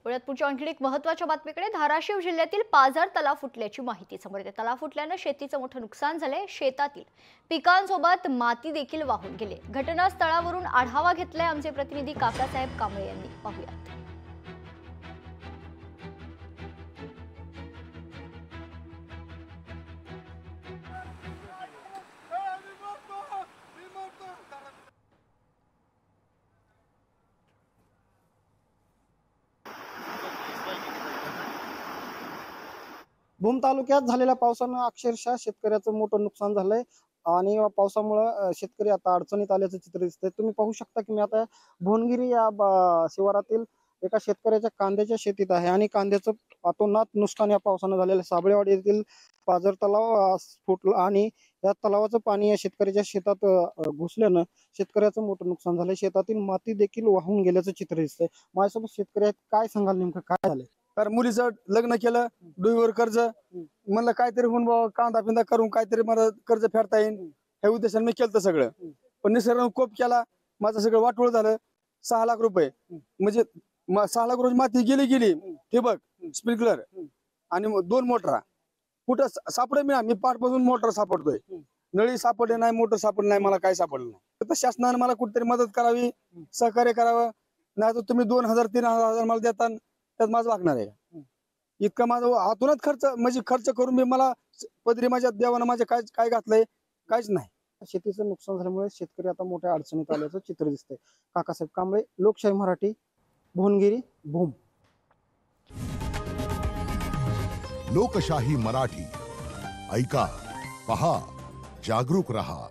पुण्यात पुढच्या आणखी एक महत्त्वाच्या बातमीकडे धाराशिव जिल्ह्यातील पाझर तलाव फुटल्याची माहिती समोर येते। तलाव फुटल्याने शेतीचं मोठं नुकसान झालंय। शेतातील पिकांसोबत माती देखील वाहून गेले। घटनास्थळावरून आढावा घेतलाय आमचे प्रतिनिधी काकासाहेब कांबळे यांनी। पाहूयात। भूम तालुक्यात झालेल्या पावसानं अक्षरशः शेतकऱ्याचं मोठं नुकसान झालंय आणि पावसामुळे शेतकरी आता अडचणीत आल्याचं चित्र दिसतंय। तुम्ही पाहू शकता की मी आता भोनगिरी या शिवारातील एका शेतकऱ्याच्या कांद्याच्या शेतीत आहे आणि कांद्याचं अतोनात नुकसान या पावसानं झालेलं। साबळेवाडी येथील पाझर तलाव फुटला आणि या तलावाचं पाणी या शेतकऱ्याच्या शेतात घुसल्यानं शेतकऱ्याचं मोठं नुकसान झालंय। शेतातील माती देखील वाहून गेल्याचं चित्र दिसतंय। माझ्यासोबत शेतकरी आहेत, काय सांगाल नेमकं काय झालंय? तर मुलीचं लग्न केलं, डोईवर कर्ज, म्हणलं काहीतरी होऊन बाबा कांदा पिंदा करून काहीतरी मला कर्ज फेडता येईल हे उद्देशाने मी केलं सगळं। पण निसर्गानं कोप केला, माझं सगळं वाटोळ झालं। 6 लाख रुपये म्हणजे 6 लाख रुपये माती गेली ठिबक, स्प्रिंकलर आणि 2 मोटरा कुठं सापडे मी पाठपासून मोटर सापडतोय, नळी सापडले नाही, मोटर सापडले नाही, मला काय सापडलं नाही। तर शासनाने मला कुठेतरी मदत करावी, सहकार्य करावं, नाही तर तुम्ही 2,000-3,000 मला देता त्यात माझं वागणार आहे का? इतका माझं आतूनच खर्च करून मी मला पदरी माझ्या देवानं माझ्या काय घातलंय काहीच नाही। शेतीचं नुकसान झाल्यामुळे शेतकरी आता मोठ्या अडचणीत आल्याचं चित्र दिसतंय। काकासाहेब कांबळे, लोकशाही मराठी, भोनगिरी, भूम। लोकशाही मराठी ऐका, पहा, जागरूक रहा।